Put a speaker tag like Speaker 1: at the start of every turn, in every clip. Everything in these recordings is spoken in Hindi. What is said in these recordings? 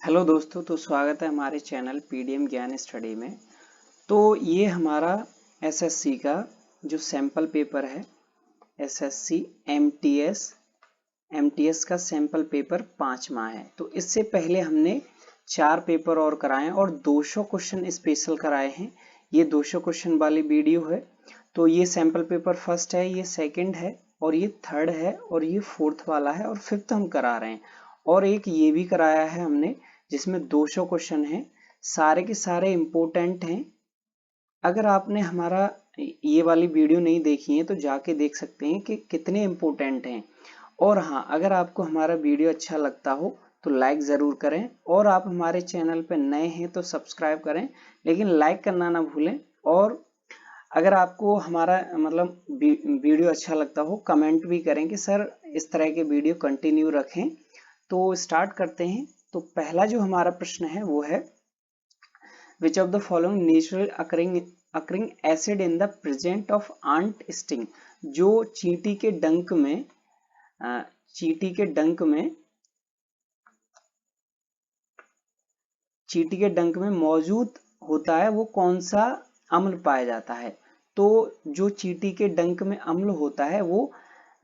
Speaker 1: हेलो दोस्तों, तो स्वागत है हमारे चैनल पीडीएम ज्ञान स्टडी में। तो ये हमारा एसएससी का जो सैंपल पेपर है, एसएससी एमटीएस का सैंपल पेपर 5वां है। तो इससे पहले हमने 4 पेपर और कराए और 200 क्वेश्चन स्पेशल कराए हैं। ये 200 क्वेश्चन वाली वीडियो है। तो ये सैंपल पेपर फर्स्ट है, ये सेकंड है और ये थर्ड है और ये फोर्थ वाला है और फिफ्थ हम करा रहे हैं। और एक ये भी कराया है हमने जिसमें 200 क्वेश्चन हैं, सारे के सारे इम्पोर्टेंट हैं। अगर आपने हमारा ये वाली वीडियो नहीं देखी है तो जाके देख सकते हैं कि कितने इम्पोर्टेंट हैं। और हाँ, अगर आपको हमारा वीडियो अच्छा लगता हो तो लाइक ज़रूर करें और आप हमारे चैनल पर नए हैं तो सब्सक्राइब करें, लेकिन लाइक करना ना भूलें। और अगर आपको हमारा वीडियो अच्छा लगता हो कमेंट भी करें कि सर इस तरह के वीडियो कंटिन्यू रखें। तो स्टार्ट करते हैं। तो पहला जो हमारा प्रश्न है वो है, which of the following natural occurring acid in the present of ant sting. जो चींटी के डंक में चींटी के डंक में मौजूद होता है वो कौन सा अम्ल पाया जाता है। तो जो चींटी के डंक में अम्ल होता है वो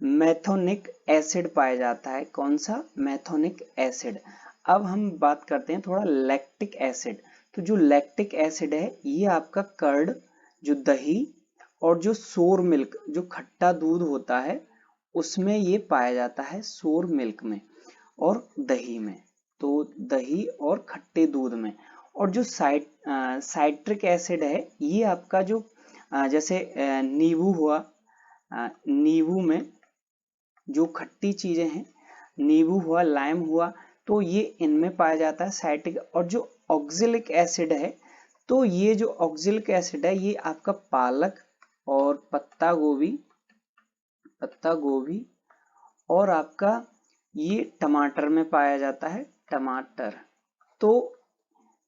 Speaker 1: मैथोनिक एसिड पाया जाता है। कौन सा? मैथोनिक एसिड। अब हम बात करते हैं थोड़ा लैक्टिक एसिड। तो जो लैक्टिक एसिड है ये आपका कर्ड, जो दही और जो सोर मिल्क, जो खट्टा दूध होता है उसमें ये पाया जाता है, सोर मिल्क में और दही में। तो दही और खट्टे दूध में। और जो साइट्रिक एसिड है ये आपका जो जैसे नींबू हुआ, नींबू में जो खट्टी चीजें हैं, नींबू हुआ, लाइम हुआ, तो ये इनमें पाया जाता है साइट्रिक। और जो ऑक्जेलिक एसिड है, तो ये जो ऑक्जेलिक एसिड है ये आपका पालक और पत्ता गोभी और आपका ये टमाटर में पाया जाता है, टमाटर। तो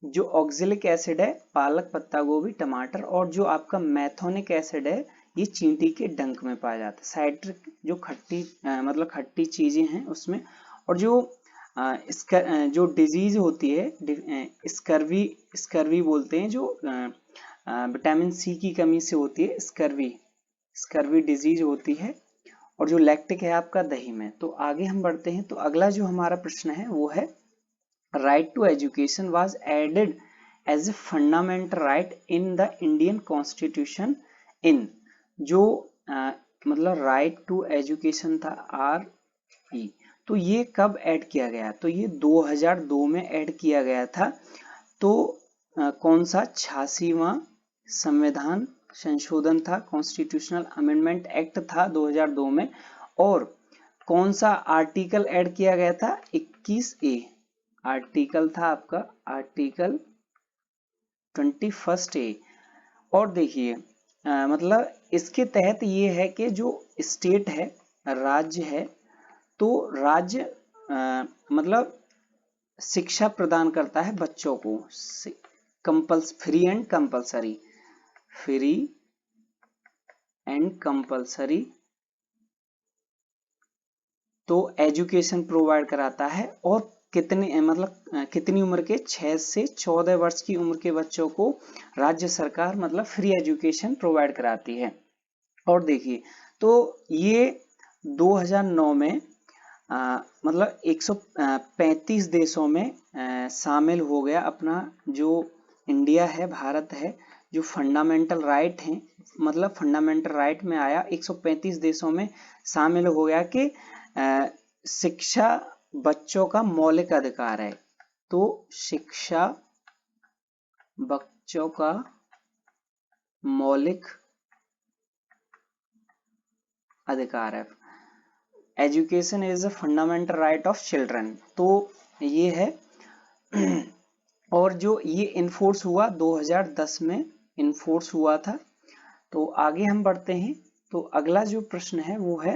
Speaker 1: जो ऑक्जेलिक एसिड है पालक, पत्ता गोभी, टमाटर, और जो आपका मैथोनिक एसिड है ये चींटी के डंक में पाया जाता है। साइट्रिक जो खट्टी चीजें हैं उसमें। और जो इसका जो डिजीज होती है स्कर्वी बोलते हैं, जो विटामिन सी की कमी से होती है, स्कर्वी डिजीज होती है। और जो लैक्टिक है आपका दही में। तो आगे हम बढ़ते हैं। तो अगला जो हमारा प्रश्न है वो है, right to education was added as a fundamental right in the Indian constitution in. जो राइट टू एजुकेशन था, RE, तो ये कब ऐड किया गया? तो ये 2002 में ऐड किया गया था। तो कौन सा? 86वां संविधान संशोधन था, कॉन्स्टिट्यूशनल अमेंडमेंट एक्ट था 2002 में। और कौन सा आर्टिकल ऐड किया गया था? 21A आर्टिकल था आपका, आर्टिकल 21A। और देखिए इसके तहत ये है कि जो स्टेट है, राज्य है, तो राज्य शिक्षा प्रदान करता है बच्चों को, फ्री एंड कंपल्सरी तो एजुकेशन प्रोवाइड कराता है। और कितनी उम्र के? 6 से 14 वर्ष की उम्र के बच्चों को राज्य सरकार फ्री एजुकेशन प्रोवाइड कराती है। और देखिए, तो ये 2009 में 135 देशों में शामिल हो गया। अपना जो इंडिया है, भारत है, जो फंडामेंटल राइट है, फंडामेंटल राइट में आया, 135 देशों में शामिल हो गया कि शिक्षा बच्चों का मौलिक अधिकार है। तो शिक्षा बच्चों का मौलिक अधिकार है। Education is a fundamental right of children. तो ये है। और जो ये इन्फोर्स हुआ 2010 में इन्फोर्स हुआ था। तो आगे हम बढ़ते हैं। तो अगला जो प्रश्न है वो है,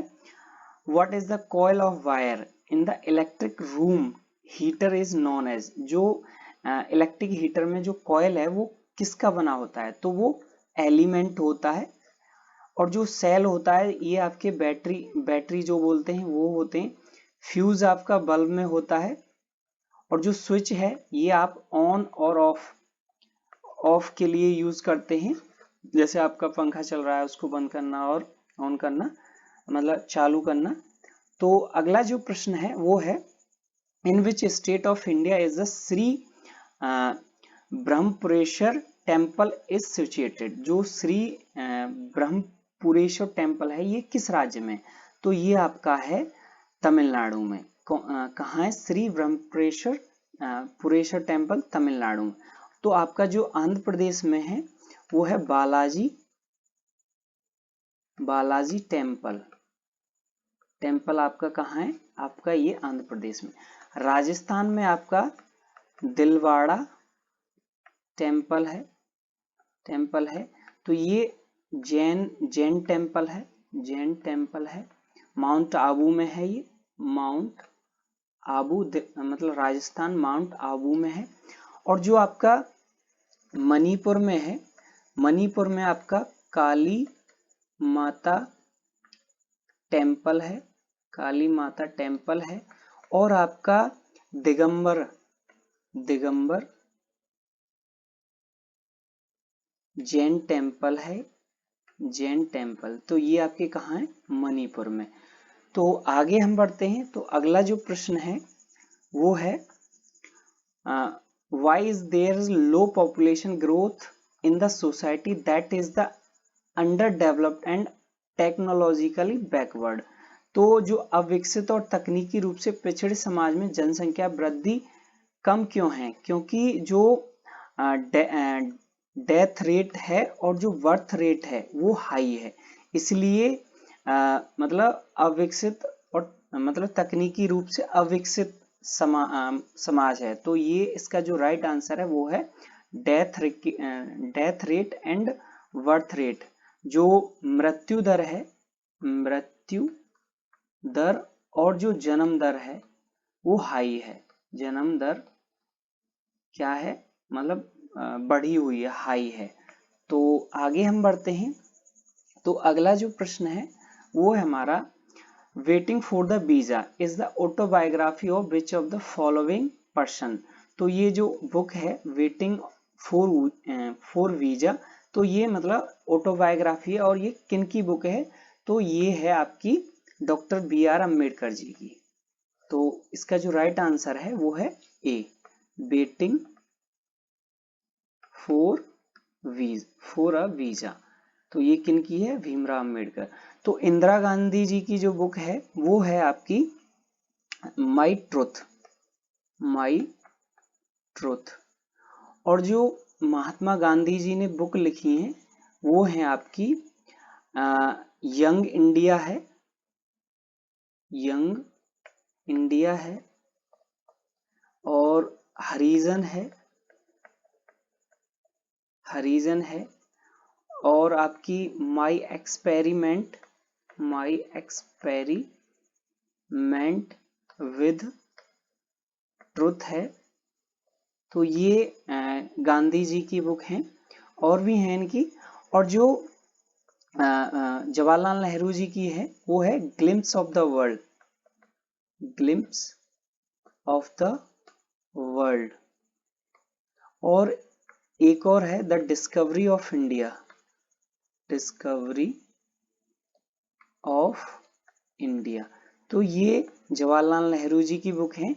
Speaker 1: what is the coil of wire in the electric room heater is known as. जो इलेक्ट्रिक हीटर में जो कॉइल है वो किसका बना होता है? तो वो एलिमेंट होता है। और जो सेल होता है ये आपके बैटरी जो बोलते हैं वो होते हैं। फ्यूज आपका बल्ब में होता है। और जो स्विच है ये आप ऑन और ऑफ के लिए यूज करते हैं, जैसे आपका पंखा चल रहा है उसको बंद करना और ऑन करना, मतलब चालू करना। तो अगला जो प्रश्न है वो है, in which state of India is the Shri Brahmapureeswarar temple is situated. जो श्री ब्रह्मपुरेश्वर टेम्पल है ये किस राज्य में? तो ये आपका है तमिलनाडु में। कहाँ है श्री ब्रह्मपुरेश्वर पुरेश्वर टेम्पल? तमिलनाडु में। तो आपका जो आंध्र प्रदेश में है वो है बालाजी टेम्पल। टेम्पल आपका कहाँ है? आपका ये आंध्र प्रदेश में। राजस्थान में आपका दिलवाड़ा टेम्पल है। तो ये जैन टेम्पल है। माउंट आबू में है ये, माउंट आबू मतलब राजस्थान माउंट आबू में है। और जो आपका मणिपुर में है, मणिपुर में आपका काली माता टेम्पल है, काली माता टेम्पल है। और आपका दिगंबर जैन टेम्पल है, जैन टेम्पल। तो ये आपके कहाँ है? मणिपुर में। तो आगे हम बढ़ते हैं। तो अगला जो प्रश्न है वो है, why is there low population growth in the society that is the under developed and technologically backward. तो जो अविकसित और तकनीकी रूप से पिछड़े समाज में जनसंख्या वृद्धि कम क्यों है? क्योंकि जो डेथ रेट है और जो बर्थ रेट है वो हाई है, इसलिए मतलब अविकसित और मतलब तकनीकी रूप से अविकसित समाज है। तो ये इसका जो राइट आंसर है वो है death rate and birth rate. जो मृत्यु दर है, मृत्यु दर और जो जन्म दर है वो हाई है। जन्म दर क्या है? मतलब बढ़ी हुई है, हाई है। तो आगे हम बढ़ते हैं। तो अगला जो प्रश्न है वो है हमारा, waiting for the visa is the autobiography of which of the following person. तो ये जो बुक है वेटिंग फॉर वीजा, तो ये मतलब ऑटोबायोग्राफी है। और ये किन की बुक है? तो ये है आपकी डॉक्टर बी.आर. अम्बेडकर जी की। तो इसका जो राइट आंसर है वो है ए, वेटिंग फॉर अ वीजा। तो ये किन की है? भीमराव अम्बेडकर। तो इंदिरा गांधी जी की जो बुक है वो है आपकी माई ट्रुथ। और जो महात्मा गांधी जी ने बुक लिखी है वो है आपकी यंग इंडिया है और हरिजन है और आपकी माई एक्सपेरिमेंट विद ट्रुथ है। तो ये गांधी जी की बुक है। और भी हैं इनकी। और जो जवाहरलाल नेहरू जी की है वो है ग्लिम्प्स ऑफ द वर्ल्ड। और एक और है द डिस्कवरी ऑफ इंडिया। तो ये जवाहरलाल नेहरू जी की बुक है।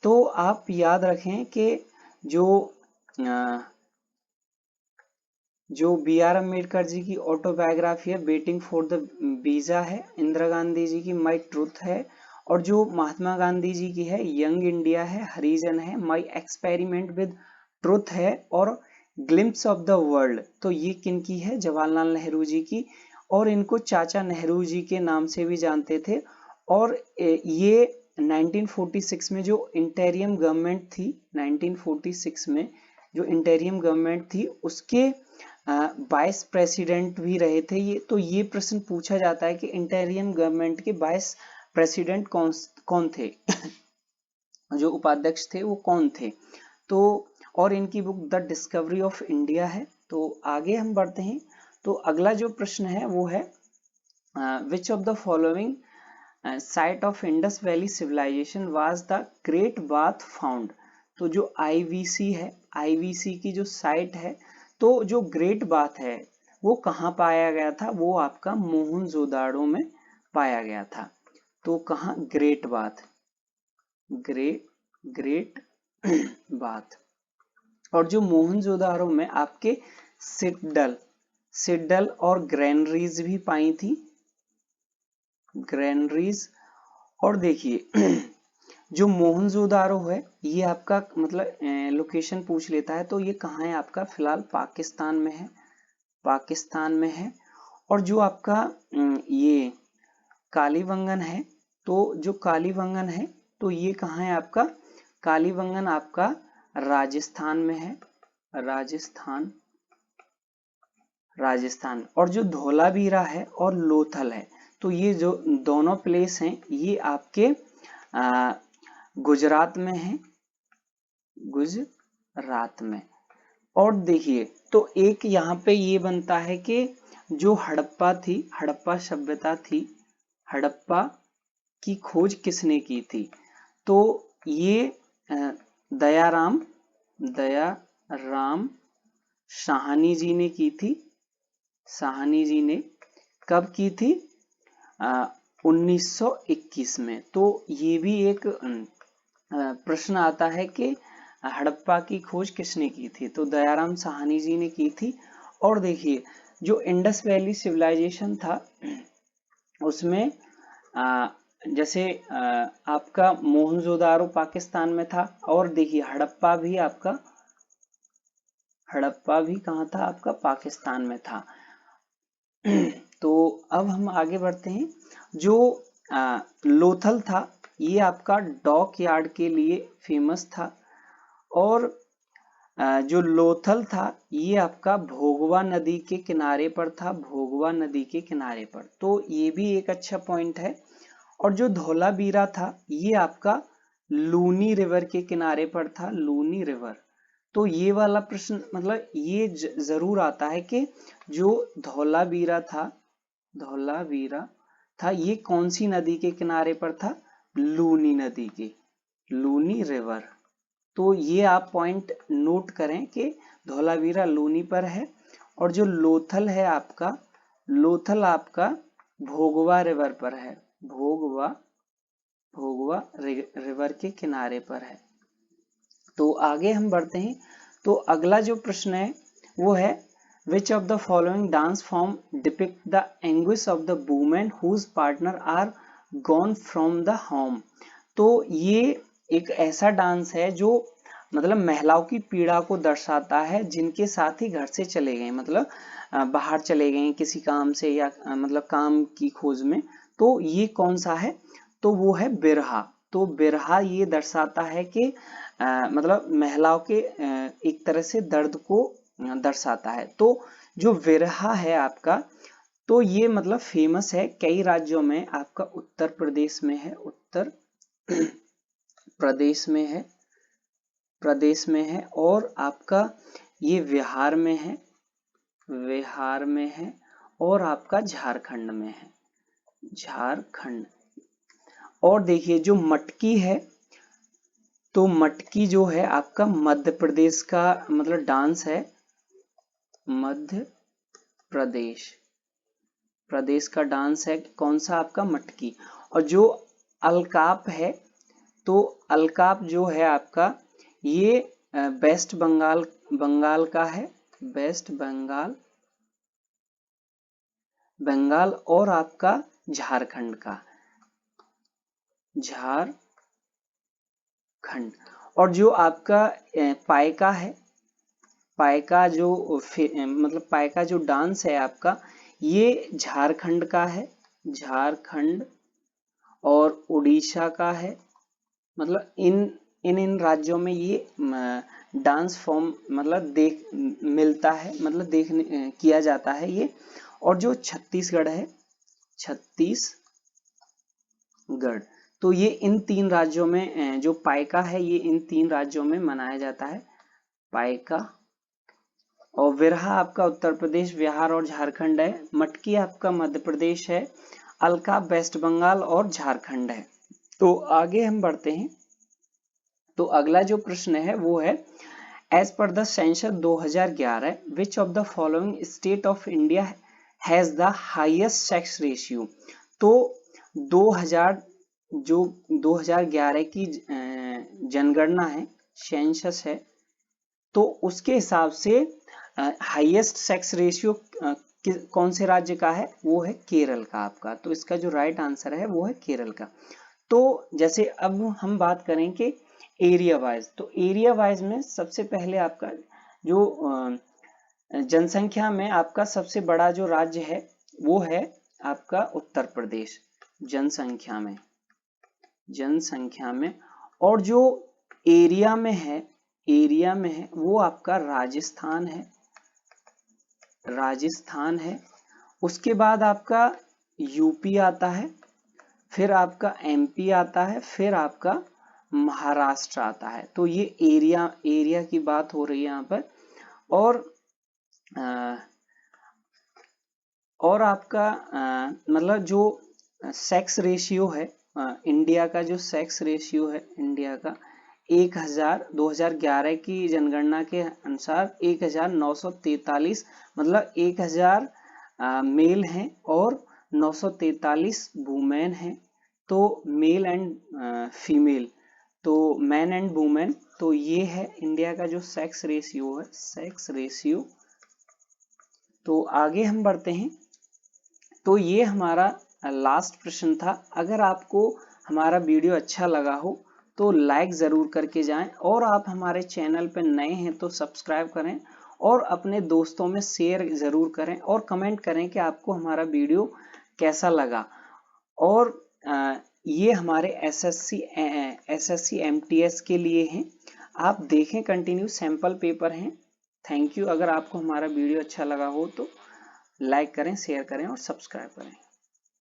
Speaker 1: तो आप याद रखें कि जो बी.आर. अम्बेडकर जी की ऑटोबायोग्राफी है वेटिंग फॉर द वीजा है, इंदिरा गांधी जी की माई ट्रुथ है, और जो महात्मा गांधी जी की है यंग इंडिया है, हरिजन है, माई एक्सपेरिमेंट विद ट्रुथ है और ग्लिम्प्स ऑफ द वर्ल्ड। तो ये किन की है? जवाहरलाल नेहरू जी की। और इनको चाचा नेहरू जी के नाम से भी जानते थे। और ये 1946 में जो इंटेरियम गवर्नमेंट थी, 1946 में जो इंटेरियम गवर्नमेंट थी उसके वाइस प्रेसिडेंट भी रहे थे ये। तो ये प्रश्न पूछा जाता है कि इंटेरियम गवर्नमेंट के वाइस प्रेसिडेंट कौन थे जो उपाध्यक्ष थे वो कौन थे? तो और इनकी book the discovery of India है। तो आगे हम बढ़ते हैं। तो अगला जो प्रश्न है वो है, which of the following site of Indus valley civilization was the great bath found. तो जो आईवीसी है, आईवीसी की जो साइट है, तो जो ग्रेट बाथ है वो कहाँ पाया गया था, वो आपका मोहनजोदाड़ो में पाया गया था। तो कहाँ, ग्रेट बाथ, ग्रेट बाथ। और जो मोहनजोदाड़ो में आपके सिड्डल और ग्रैनरीज भी पाई थी, ग्रैनरीज। और देखिए जो मोहनजोदाड़ो है ये आपका मतलब लोकेशन पूछ लेता है, तो ये कहाँ है आपका, फिलहाल पाकिस्तान में है, पाकिस्तान में है। और जो आपका ये कालीबंगन है, तो जो कालीबंगन है तो ये कहाँ है आपका, कालीबंगन आपका राजस्थान में है, राजस्थान, राजस्थान। और जो धौलावीरा है और लोथल है, तो ये जो दोनों प्लेस हैं ये आपके गुजरात में है, गुजरात में। और देखिए तो एक यहाँ पे ये बनता है कि जो हड़प्पा थी, हड़प्पा सभ्यता थी, हड़प्पा की खोज किसने की थी, तो ये दयाराम साहनी जी ने की थी, साहनी जी ने कब की थी, 1921 में। तो ये भी एक प्रश्न आता है कि हड़प्पा की खोज किसने की थी, तो दयाराम साहनी जी ने की थी। और देखिए जो इंडस वैली सिविलाइजेशन था उसमें जैसे आपका मोहनजोदारो पाकिस्तान में था, और देखिए हड़प्पा भी आपका, हड़प्पा भी कहाँ था आपका, पाकिस्तान में था। तो अब हम आगे बढ़ते हैं। जो लोथल था ये आपका डॉक यार्ड के लिए फेमस था, और जो लोथल था ये आपका भोगवा नदी के किनारे पर था, भोगवा नदी के किनारे पर, तो ये भी एक अच्छा पॉइंट है। और जो धौलावीरा था ये आपका लूनी रिवर के किनारे पर था, लूनी रिवर। तो ये वाला प्रश्न मतलब ये जरूर आता है कि जो धौलावीरा था, धौलावीरा था ये कौन सी नदी के किनारे पर था, लूनी नदी के, लूनी रिवर। तो ये आप पॉइंट नोट करें कि धौलावीरा लूनी पर है। और जो लोथल है आपका, लोथल आपका भोगवा रिवर पर है, भोगवा रिवर के किनारे पर है। तो आगे हम बढ़ते हैं। तो अगला जो प्रश्न है वो है which of the following dance form depict the anguish of the woman whose partner are gone from the home। तो ये एक ऐसा डांस है जो मतलब महिलाओं की पीड़ा को दर्शाता है जिनके साथ ही घर से चले गए, मतलब बाहर चले गए किसी काम से या मतलब काम की खोज में। तो ये कौन सा है, तो वो है बिरहा। तो बिरहा ये दर्शाता है कि मतलब महिलाओं के एक तरह से दर्द को दर्शाता है। तो जो विरहा है आपका, तो ये मतलब फेमस है कई राज्यों में, आपका उत्तर प्रदेश में है, उत्तर प्रदेश में है, प्रदेश में है, और आपका ये बिहार में है, बिहार में है, और आपका झारखंड में है, झारखंड। और देखिए जो मटकी है, तो मटकी जो है आपका मध्य प्रदेश का मतलब डांस है, मध्य प्रदेश, प्रदेश का डांस है, कौन सा आपका, मटकी। और जो अलकाप है, तो अलकाप जो है आपका ये वेस्ट बंगाल, बंगाल का है, वेस्ट बंगाल, बंगाल, और आपका झारखंड का, झारखंड। और जो आपका पाइका है, पाइका जो मतलब पाइका जो डांस है आपका ये झारखंड का है, झारखंड, और उड़ीसा का है। मतलब इन राज्यों में ये डांस फॉर्म मतलब मिलता है, मतलब देखने किया जाता है ये। और जो छत्तीसगढ़ है, छत्तीसगढ़, तो ये इन तीन राज्यों में जो पाइका है ये इन तीन राज्यों में मनाया जाता है, पाइका। और विरहा आपका उत्तर प्रदेश, बिहार और झारखंड है, मटकी आपका मध्य प्रदेश है, अलका वेस्ट बंगाल और झारखंड है। तो आगे हम बढ़ते हैं। तो अगला जो प्रश्न है वो है as per the census 2011 which of the following state of India has the highest sex ratio. तो 2011 की जनगणना है, सेंसस है, तो उसके हिसाब से हाईएस्ट सेक्स रेशियो कौन से राज्य का है, वो है केरल का आपका। तो इसका जो राइट आंसर है वो है केरल का। तो जैसे अब हम बात करें कि एरिया वाइज, तो एरिया वाइज में सबसे पहले आपका जो जनसंख्या में आपका सबसे बड़ा जो राज्य है वो है आपका उत्तर प्रदेश जनसंख्या में। और जो एरिया में है वो आपका राजस्थान है। उसके बाद आपका यूपी आता है, फिर आपका एमपी आता है, फिर आपका महाराष्ट्र आता है। तो ये एरिया की बात हो रही है यहाँ पर। और आपका मतलब जो सेक्स रेशियो है इंडिया का, जो सेक्स रेशियो है इंडिया का 2011 की जनगणना के अनुसार 1943, मतलब 1000 मेल हैं और 943 वुमेन हैं। तो मेल एंड फीमेल, तो मैन एंड वुमेन, तो ये है इंडिया का जो सेक्स रेशियो है, सेक्स रेशियो। तो आगे हम बढ़ते हैं। तो ये हमारा लास्ट प्रश्न था। अगर आपको हमारा वीडियो अच्छा लगा हो तो लाइक ज़रूर करके जाएं, और आप हमारे चैनल पर नए हैं तो सब्सक्राइब करें और अपने दोस्तों में शेयर ज़रूर करें और कमेंट करें कि आपको हमारा वीडियो कैसा लगा। और ये हमारे एसएससी एमटीएस के लिए हैं, आप देखें, कंटिन्यू सैंपल पेपर हैं। Thank you. अगर आपको हमारा वीडियो अच्छा लगा हो तो लाइक करें, शेयर करें और सब्सक्राइब करें।